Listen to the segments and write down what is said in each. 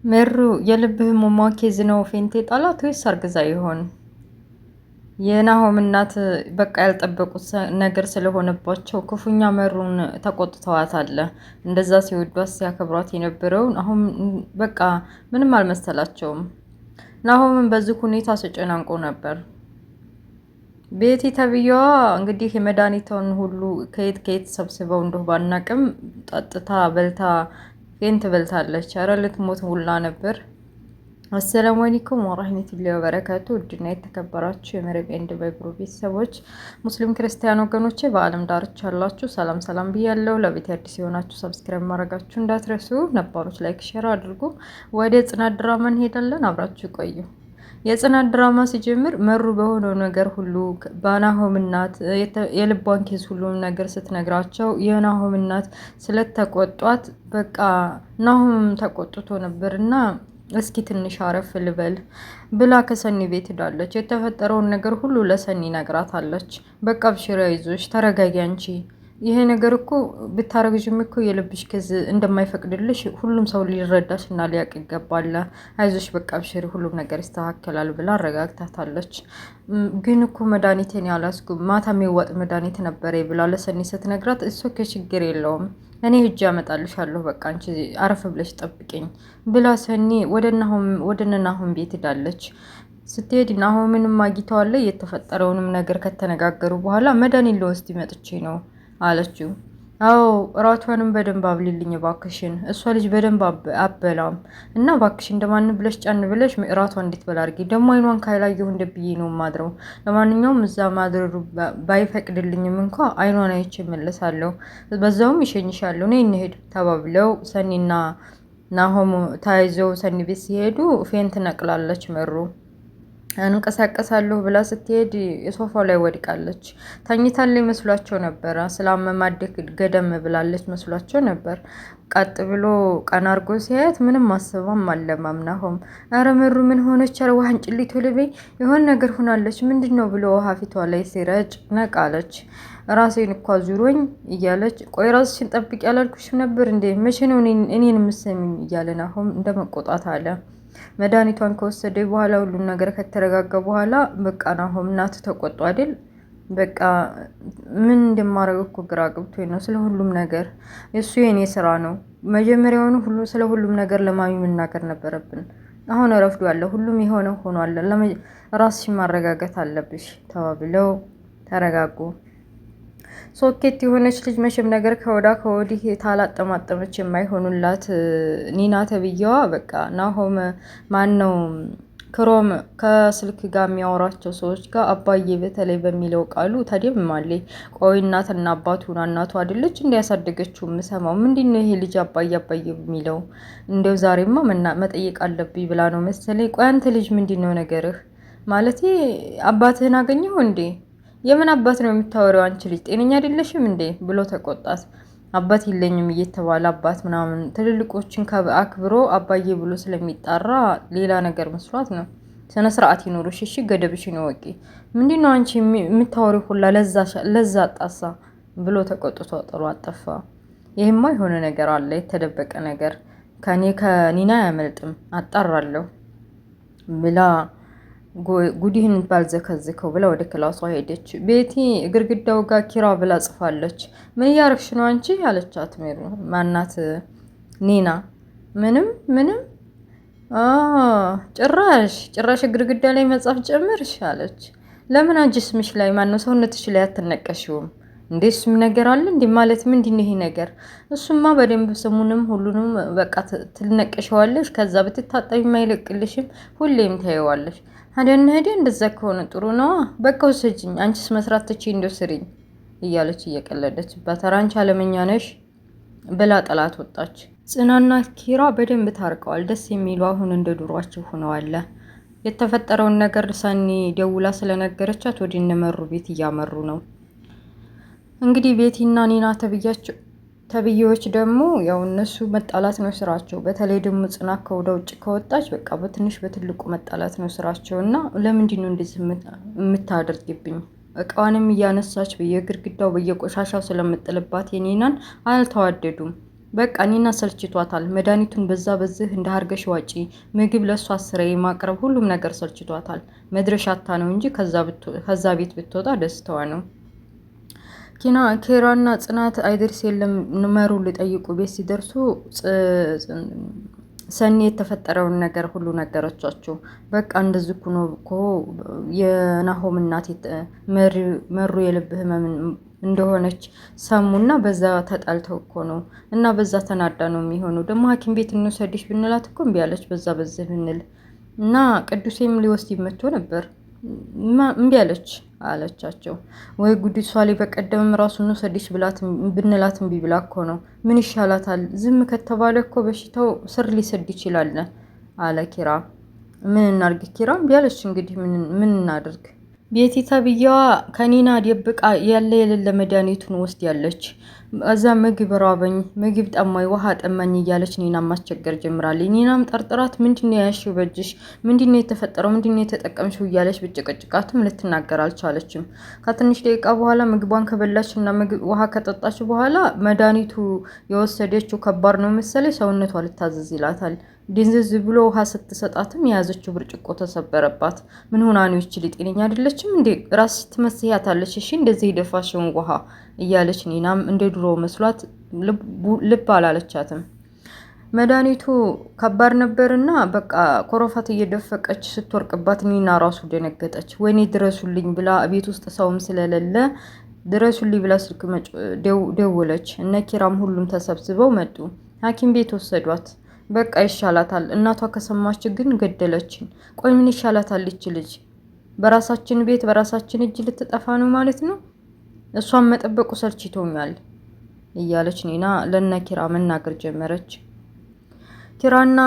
መሩ የልብ ህመሟ ኬዝ ነው ፌንቴ ጣላት ወይስ አርግዛ ይሆን? የናሆም እናት በቃ ያልጠበቁት ነገር ስለሆነባቸው ክፉኛ መሩን ተቆጥተዋታል። እንደዛ ሲወዷት ሲያከብሯት የነበረውን አሁን በቃ ምንም አልመሰላቸውም። ናሆምን በዚህ ሁኔታ ተጨናንቆ ነበር። ቤቲ ተብዬዋ እንግዲህ የመድኃኒቷን ሁሉ ከየት ከየት ሰብስበው እንደው ባናቅም ጠጥታ በልታ ፌንት በልታለች። ኧረ ልትሞት ሁላ ነበር። አሰላሙ አለይኩም ወራህመቱላሂ ወበረካቱ። ውድና የተከበራችሁ የመረብ ኤንድ በግሩ ቤተሰቦች ሙስሊም ክርስቲያን ወገኖቼ በአለም ዳርቻ ያላችሁ ሰላም ሰላም ብያለሁ። ለቤት አዲስ የሆናችሁ ሰብስክራይብ ማድረጋችሁ እንዳትረሱ፣ ነባሮች ላይክ ሼር አድርጉ። ወደ ጽናት ድራማ እንሄዳለን። አብራችሁ ቆዩ። የጽናት ድራማ ሲጀምር መሩ በሆነው ነገር ሁሉ በናሆም እናት የልቧን ኬዝ ሁሉም ነገር ስትነግራቸው የናሆም እናት ስለተቆጧት በቃ ናሆም ተቆጥቶ ነበርና እስኪ ትንሽ አረፍ ልበል ብላ ከሰኒ ቤት ሄዳለች። የተፈጠረውን ነገር ሁሉ ለሰኒ ነግራታለች። በቃ ብሽራ ይዞሽ ተረጋጊ አንቺ ይሄ ነገር እኮ ብታረግዥም እኮ የልብሽ ኬዝ እንደማይፈቅድልሽ ሁሉም ሰው ሊረዳሽ እና ሊያውቅ ይገባል። አይዞሽ በቃ ብሽሪ ሁሉም ነገር ይስተካከላል ብላ አረጋግታታለች። ግን እኮ መድኃኒቴን ያላስኩም ማታ የሚዋጥ መድኃኒት ነበረ ብላ ለሰኒ ስትነግራት እሱ ችግር የለውም እኔ ሂጅ አመጣልሻለሁ በቃ አንቺ አረፍ ብለሽ ጠብቂኝ ብላ ሰኒ ወደ ናሆም ቤት ሄዳለች። ስትሄድ ናሆምንም አግኝተዋለች። የተፈጠረውንም ነገር ከተነጋገሩ በኋላ መድኃኒት ልወስድ መጥቼ ነው አለችው። አዎ እራቷንም በደንብ አብሊልኝ ባክሽን፣ እሷ ልጅ በደንብ አበላም እና ባክሽ እንደማን ብለሽ ጫን ብለሽ እራቷ እንዴት በላ አድርጊ። ደግሞ አይኗን ካላየሁ እንደብዬ ነው ማድረው። ለማንኛውም እዛ ማድረሩ ባይፈቅድልኝም እንኳ አይኗን አይቼ እመለሳለሁ፣ በዛውም ይሸኝሻለሁ፣ ነይ እንሂድ ተባብለው ሰኒና ናሆም ተያይዘው ሰኒ ቤት ሲሄዱ ፌንት ነቅላለች መሩ። እንቀሳቀሳለሁ ብላ ስትሄድ የሶፋው ላይ ወድቃለች። ተኝታለች መስሏቸው ነበር። ስላመማደክ ገደም ብላለች መስሏቸው ነበር። ቀጥ ብሎ ቀና አርጎ ሲያያት ምንም አስባም አለማም ናሆም። አረ መሩ ምን ሆነች? አረ ውሃ እንጭሊቶ ልበይ የሆነ ነገር ሆናለች ምንድነው ብሎ ውሃ ፊቷ ላይ ሲረጭ ነቃለች። ራሴን እኮ ዙሮኝ እያለች ቆይ ራስሽን ጠብቂ ያላልኩሽም ነበር እንዴ? መቼ ነው እኔን የምትሰሚኝ? እያለ ናሆም እንደመቆጣት አለ። መድኃኒቷን ከወሰደ በኋላ ሁሉም ነገር ከተረጋጋ በኋላ በቃ ናሆም እናት ተቆጡ አይደል? በቃ ምን እንደማረግ እኮ ግራ ገብቶኝ ነው። ስለ ሁሉም ነገር እሱ የኔ ስራ ነው። መጀመሪያውኑ ስለ ሁሉም ነገር ለማሚ መናገር ነበረብን። አሁን ረፍዷል። ሁሉም የሆነ ሆኗል። ራስሽን ማረጋጋት አለብሽ ተባብለው ተረጋጉ። ሶኬት የሆነች ልጅ መቼም ነገር ከወዳ ከወዲህ ታላጠማጠመች የማይሆኑላት ኒና ተብዬዋ በቃ ናሆም ማን ነው ክሮም ከስልክ ጋር የሚያወራቸው ሰዎች ጋር አባዬ በተለይ በሚለው ቃሉ ታዲያምማለ ቆይ እናትና አባቱና እናቱ አይደለች እንዲያሳደገችው የምሰማው ምንድነው ይሄ ልጅ አባዬ አባዬ በሚለው እንደው ዛሬማ መጠየቅ አለብኝ ብላ ነው መሰለኝ። ቆይ አንተ ልጅ ምንድነው ነገርህ? ማለት አባትህን አገኘው እንዴ? የምን አባት ነው የምታወሪው? አንቺ ልጅ ጤነኛ አይደለሽም እንዴ ብሎ ተቆጣት። አባት የለኝም እየተባለ አባት ምናምን ትልልቆችን አክብሮ አባዬ ብሎ ስለሚጣራ ሌላ ነገር መስሏት ነው። ስነ ስርዓት ይኖርሽ እሺ፣ ገደብሽን ወቂ። ምንድነው አንቺ የምታወሪው ሁላ ለዛ አጣሳ ብሎ ተቆጥቶ ጥሩ አጠፋ። ይሄማ የሆነ ነገር አለ፣ የተደበቀ ነገር ከኒና አያመልጥም፣ አጣራለሁ ብላ ጉዲህን ባልዘከዝከው ብላ ወደ ክላሷ ሄደች። ቤቲ ግርግዳው ጋር ኪራ ብላ ጽፋለች። ምን እያረግሽ ነው አንቺ አለቻት። ማናት ኒና። ምንም ጭራሽ ግርግዳ ላይ መጻፍ ጨምርሽ አለች። ለምን አንቺ ስምሽ ላይ ማነው ሰውነትሽ ላይ አትነቀሽውም እንዴ? እሱም ነገር አለ እንዴ? ማለት ምንድነው ይሄ ነገር? እሱማ በደንብ ስሙንም ሁሉንም በቃ ትነቀሽዋለሽ። ከዛ ብትታጠቢ ማይለቅልሽም፣ ሁሌም ታየዋለሽ። አደን እንደዛ ከሆነ ጥሩ ነው። በቃ ወሰጂኝ፣ አንቺስ መስራት ትቺ እንደው ስሪኝ እያለች እየቀለደችባት አንቺ አለመኛ ነሽ ብላ ጠላት ወጣች። ጽናና ኪራ በደንብ ታርቀዋል። ደስ የሚሉ አሁን እንደ ድሯቸው ሆነዋል። የተፈጠረውን ነገር ሰኒ ደውላ ስለነገረቻት ወደ እነመሩ ቤት እያመሩ ነው። እንግዲህ ቤቲና ኒና ተብዬዎች ደግሞ ያው እነሱ መጣላት ነው ስራቸው። በተለይ ደግሞ ጽናት ከወደ ውጭ ከወጣች በቃ በትንሽ በትልቁ መጣላት ነው ስራቸው። እና ለምንድን ነው እንደዚህ የምታደርግብኝ? እቃዋንም እያነሳች በየግድግዳው በየቆሻሻው ስለምጥልባት የኒናን አልተዋደዱም። በቃ ኒና ሰልችቷታል። መድኃኒቱን በዛ በዚህ እንደ አርገሽ ዋጪ፣ ምግብ ለሷ አስሬ ማቅረብ፣ ሁሉም ነገር ሰልችቷታል። መድረሻታ ነው እንጂ ከዛ ቤት ብትወጣ ደስታዋ ነው። ኬራና ጽናት አይደርስ የለም መሩ ሊጠይቁ ቤት ሲደርሱ ሰኒ የተፈጠረውን ነገር ሁሉ ነገረቻቸው። በቃ እንደዚህ ኩኖ እኮ የናሆም እናት መሩ የልብ ህመም እንደሆነች ሰሙና በዛ ተጣልተው እኮ ነው እና በዛ ተናዳ ነው የሚሆነው። ደግሞ ሐኪም ቤት እንውሰድሽ ብንላት እኮ እምቢ አለች። በዛ በዚህ ብንል እና ቅዱሴም ሊወስድ መጥቶ ነበር እምቢ አለች አለቻቸው። ወይ ጉድ! እሷ ላይ በቀደምም ራሱ እንውሰድሽ ብንላት እምቢ ብላ እኮ ነው። ምን ይሻላታል? ዝም ከተባለ እኮ በሽታው ስር ሊሰድ ይችላል አለ ኪራ። ምን እናድርግ? ኪራ እምቢ አለች። እንግዲህ ምን እናድርግ? ቤቲ ተብዬዋ ከኒና ደብቃ ያለ የሌለ መድኃኒቱን ወስድ ያለች። እዛ ምግብ ራበኝ፣ ምግብ ጠማኝ፣ ውሃ ጠማኝ እያለች ኒና ማስቸገር ጀምራለች። ኒናም ጠርጥራት ምንድነው ያሽው በእጅሽ? ምንድነው የተፈጠረው? ምንድነው የተጠቀምሽው? እያለች ብጭቅጭቃትም ልትናገር አልቻለችም። ከትንሽ ደቂቃ በኋላ ምግቧን ከበላች እና ውሃ ከጠጣች በኋላ መድኃኒቱ የወሰደችው ከባድ ነው መሰለኝ ሰውነቷ ልታዘዝ ይላታል። ድንዝዝ ብሎ ውሃ ስትሰጣትም የያዘችው ብርጭቆ ተሰበረባት። ምን ሆና ነው ይችል? ጤነኛ አይደለችም እንዴ? ራስ ትመስያታለች። እሺ እንደዚህ የደፋሽውን ውሃ እያለች ኒናም እንደ ድሮ መስሏት ልብ አላለቻትም። መድኃኒቱ ከባድ ነበርና በቃ ኮረፋት እየደፈቀች ስትወርቅባት ኒና ራሱ ደነገጠች። ወይኔ ድረሱልኝ ብላ ቤት ውስጥ ሰውም ስለሌለ ድረሱልኝ ብላ ስልክ ደወለች። እነ ኪራም ሁሉም ተሰብስበው መጡ። ሐኪም ቤት ወሰዷት። በቃ ይሻላታል። እናቷ ከሰማች ግን ገደለችን። ቆይ ምን ይሻላታል? ይች ልጅ በራሳችን ቤት በራሳችን እጅ ልትጠፋ ነው ማለት ነው። እሷን መጠበቁ ሰልችቶኛል እያለች ኒና ለነ ኪራ መናገር ጀመረች። ኪራና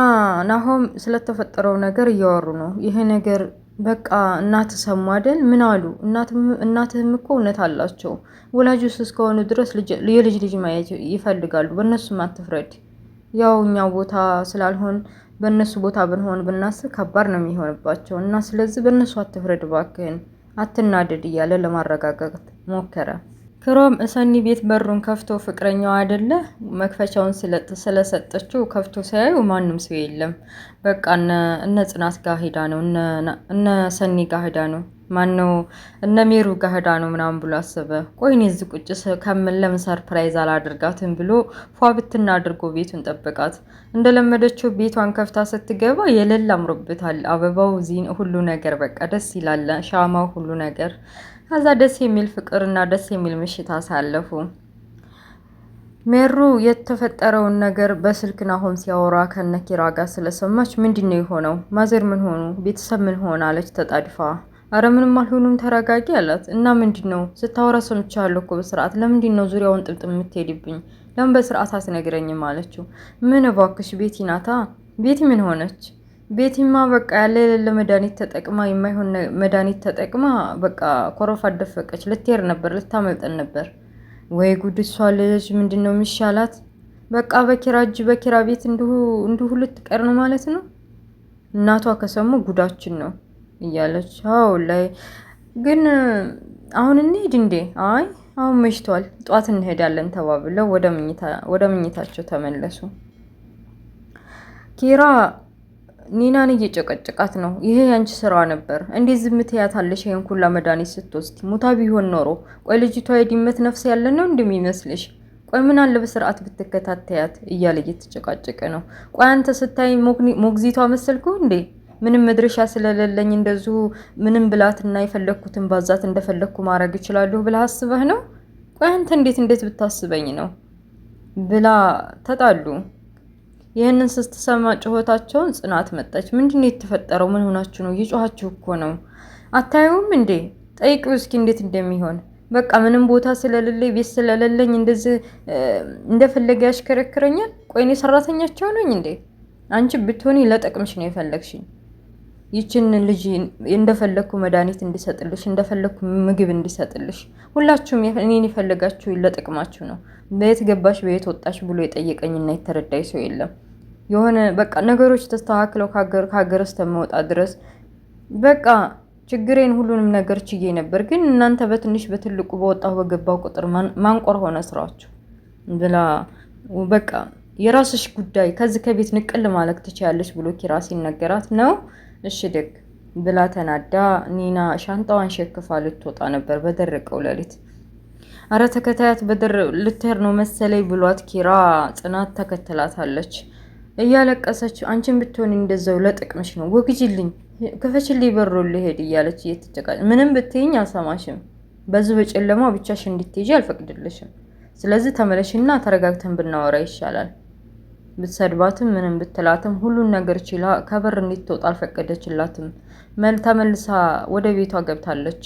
ናሆም ስለተፈጠረው ነገር እያወሩ ነው። ይሄ ነገር በቃ እናት ሰሙ አይደል? ምን አሉ? እናትህም እኮ እውነት አላቸው። ወላጆች እስከሆኑ ድረስ የልጅ ልጅ ማየት ይፈልጋሉ። በእነሱም አትፍረድ። ያው እኛው ቦታ ስላልሆን በእነሱ ቦታ ብንሆን ብናስብ ከባድ ነው የሚሆንባቸው እና ስለዚህ በእነሱ አትፍረድ እባክህን፣ አትናደድ እያለ ለማረጋጋት ሞከረ። ክሮም ሰኒ ቤት በሩን ከፍቶ ፍቅረኛው አይደለ መክፈቻውን ስለሰጠችው ከፍቶ ሲያዩ ማንም ሰው የለም። በቃ እነ ጽናት ጋር ሄዳ ነው እነ ሰኒ ጋር ሄዳ ነው ማነው እነ ሜሩ ጋር ሄዳ ነው ምናምን ብሎ አሰበ። ቆይ እኔ እዚህ ቁጭ ከምን ለምን ሰርፕራይዝ አላደርጋትም ብሎ ፏ ብትና አድርጎ ቤቱን ጠበቃት። እንደለመደችው ቤቷን ከፍታ ስትገባ የሌላ አምሮበታል። አበባው ዚን ሁሉ ነገር በቃ ደስ ይላል። ሻማው ሁሉ ነገር ከዛ ደስ የሚል ፍቅርና ደስ የሚል ምሽት አሳለፉ። ሜሩ የተፈጠረውን ነገር በስልክ ናሆም ሲያወራ ከነኪራ ጋር ስለሰማች ምንድነው የሆነው? ማዘር ምን ሆኑ? ቤተሰብ ምን ሆነ? አለች ተጣድፋ። አረ ምንም አልሆኑም ተረጋጊ አላት። እና ምንድነው ስታወራ ሰምቻለሁ እኮ በስርዓት። ለምንድነው ዙሪያውን ጥምጥም የምትሄድብኝ? ለምን በስርዓት አትነግረኝም? አለችው። ምን እባክሽ ቤቲ ናታ። ቤቲ ምን ሆነች? ቤቲማ በቃ ያለ የሌለ መድኃኒት ተጠቅማ የማይሆን መድኃኒት ተጠቅማ በቃ ኮረፋት ደፈቀች። ልትሄድ ነበር፣ ልታመልጠን ነበር። ወይ ጉድ! እሷ ልጅ ምንድነው የሚሻላት? በቃ በኪራ እጅ በኪራ ቤት እንዲሁ ልትቀር ነው ማለት ነው። እናቷ ከሰሙ ጉዳችን ነው እያለች አው ላይ ግን አሁን እንሂድ እንዴ? አይ አሁን መሽቷል፣ ጧት እንሄዳለን ተባብለው ወደ መኝታቸው ተመለሱ። ኪራ ኒናን እየጨቀጨቃት ነው። ይሄ ያንቺ ስራ ነበር፣ እንዴት ዝም ትያታለሽ? ይሄን ሁላ መድኃኒት ስትወስድ ሙታ ቢሆን ኖሮ። ቆይ ልጅቷ የድመት ነፍስ ያለ ነው እንደሚመስልሽ? ቆይ ምን አለ በስርዓት ብትከታተያት እያለ እየተጨቃጨቀ ነው። ቆይ አንተ ስታይ ሞግዚቷ መሰልኩ እንዴ? ምንም መድረሻ ስለሌለኝ እንደዚሁ ምንም ብላትና የፈለኩትን ባዛት እንደፈለኩ ማድረግ እችላለሁ ብለህ አስበህ ነው? ቆይ አንተ እንዴት ብታስበኝ ነው ብላ ተጣሉ። ይህንን ስትሰማ ጩኸታቸውን ጽናት መጣች። ምንድነው የተፈጠረው? ምን ሆናችሁ ነው? እየጮኻችሁ እኮ ነው። አታዩም እንዴ? ጠይቂው እስኪ እንዴት እንደሚሆን። በቃ ምንም ቦታ ስለሌለኝ ቤት ስለሌለኝ እንደዚህ እንደፈለገ ያሽከረክረኛል። ቆይ እኔ ሰራተኛቸው ነኝ እንዴ? አንቺ ብትሆኒ ለጥቅምሽ ነው የፈለግሽኝ። ይችን ልጅ እንደፈለኩ መድኃኒት እንዲሰጥልሽ እንደፈለኩ ምግብ እንዲሰጥልሽ ሁላችሁም እኔን የፈለጋችሁ ለጥቅማችሁ ነው። በየት ገባሽ በየት ወጣሽ ብሎ የጠየቀኝና የተረዳኝ ሰው የለም። የሆነ በቃ ነገሮች ተስተካክለው ከሀገር እስከመውጣ ድረስ በቃ ችግሬን ሁሉንም ነገር ችዬ ነበር። ግን እናንተ በትንሽ በትልቁ በወጣው በገባው ቁጥር ማንቆር ሆነ ስራችሁ ብላ በቃ የራስሽ ጉዳይ ከዚህ ከቤት ንቅል ማለት ትችያለሽ ብሎ ኪራ ሲነገራት ነው እሺ ደግ ብላ ተናዳ ኒና ሻንጣዋን ሸክፋ ልትወጣ ነበር በደረቀው ሌሊት። አረ ተከታያት በድር ልትሄድ ነው መሰለኝ ብሏት ኪራ ጽናት ተከትላታለች እያለቀሰች አንቺን ብትሆን እንደዛው ለጥቅምሽ ነው ወግጅልኝ ክፈችልኝ በሩ ልሄድ እያለች እየተጨቃጨ ምንም ብትይኝ አልሰማሽም በዚህ በጨለማ ብቻሽ እንድትሄጂ አልፈቅድልሽም ስለዚህ ተመለሽና ተረጋግተን ብናወራ ይሻላል ብትሰድባትም ምንም ብትላትም ሁሉን ነገር ችላ ከበር እንድትወጣ አልፈቀደችላትም ተመልሳ ወደ ቤቷ ገብታለች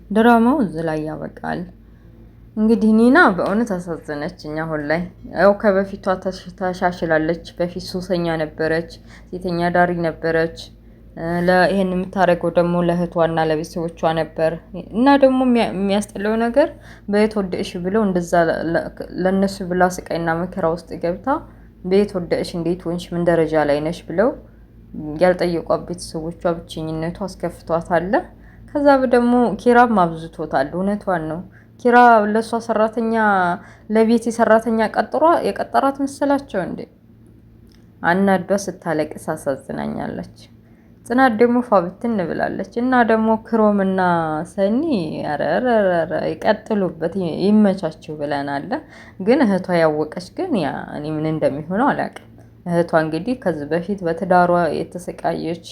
ድራማው እዚህ ላይ ያበቃል እንግዲህ ኒና በእውነት አሳዘነችኝ አሁን ላይ ያው ከበፊቷ ተሻሽላለች በፊት ሱሰኛ ነበረች ሴተኛ ዳሪ ነበረች ለይሄን የምታረገው ደግሞ ለእህቷና ለቤተሰቦቿ ነበር እና ደግሞ የሚያስጠላው ነገር በየት ወደሽ ብለው እንደዛ ለነሱ ብላ ስቃይና መከራ ውስጥ ገብታ በየት ወደሽ እንዴት ሆንሽ ምን ደረጃ ላይ ነሽ ብለው ያልጠየቋት ቤተሰቦቿ ብቸኝነቷ አስከፍቷታል ከዛ ደግሞ ኪራም አብዝቶታል እውነቷን ነው ኪራ ለሷ ሰራተኛ ለቤት ሰራተኛ የቀጠራት መሰላቸው እንዴ አናዷ ስታለቅስ አሳዝናኛለች ጽናት ደግሞ ፋብትን ብላለች እና ደግሞ ክሮምና ሰኒ አረረረ ይቀጥሉበት ይመቻቸው ብለናል ግን እህቷ ያወቀች ግን ያ እኔ ምን እንደሚሆነው አላውቅም እህቷ እንግዲህ ከዚህ በፊት በትዳሯ የተሰቃየች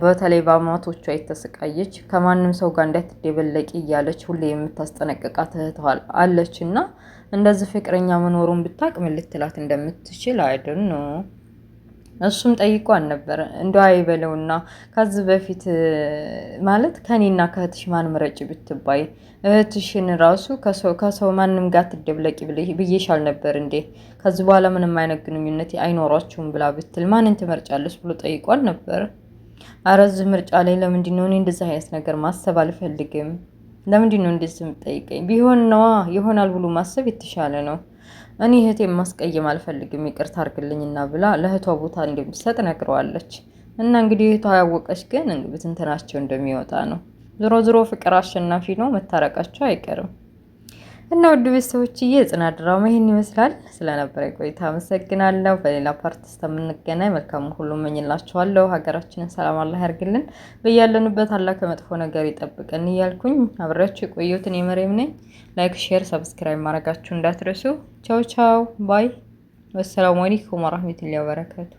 በተለይ በአማቶቿ የተሰቃየች ከማንም ሰው ጋር እንዳትደበለቂ እያለች ሁሌ የምታስጠነቅቃት እህቷ አለችና እንደዚህ ፍቅረኛ መኖሩን ብታቅ ምን ልትላት እንደምትችል አይደል ነው እሱም ጠይቋን ነበር እንደው አይበለውና ከዚህ በፊት ማለት ከኔና ከእህትሽ ማን ምረጭ ብትባይ እህትሽን ራሱ ከሰው ማንም ጋር ትደብለቂ ብዬሻል ነበር እንዴ ከዚህ በኋላ ምንም አይነት ግንኙነት አይኖራችሁም ብላ ብትል ማንን ትመርጫለሽ ብሎ ጠይቋን ነበር አረዝ ምርጫ ላይ ለምንድን ነው እኔ እንደዚህ አይነት ነገር ማሰብ አልፈልግም ለምንድን ነው እንደዚህ የምትጠይቀኝ ቢሆን ነው ይሆናል ብሎ ማሰብ የተሻለ ነው እኔ እህቴን ማስቀየም አልፈልግም ይቅርታ አድርግልኝና ብላ ለእህቷ ቦታ እንደምትሰጥ ነግረዋለች እና እንግዲህ እህቷ ያወቀች ግን ብትንተናቸው እንደሚወጣ ነው ዞሮ ፍቅር አሸናፊ ነው መታረቃቸው አይቀርም እና ውድ ቤተሰቦችዬ ጽናት ድራማ ይሄን ይመስላል ስለነበረ ቆይታ አመሰግናለሁ በሌላ ፓርት እስከምንገናኝ መልካም ሁሉ እመኝላችኋለሁ ሀገራችንን ሰላም አላህ ያርግልን በያለንበት አላህ ከመጥፎ ነገር ይጠብቀን እያልኩኝ አብራችሁ የቆየሁትን የመሬም ነኝ ላይክ ሼር ሰብስክራይብ ማድረጋችሁ እንዳትረሱ ቻው ቻው ባይ ወሰላሙ አለይኩም ወራህመቱላሂ ወበረካቱ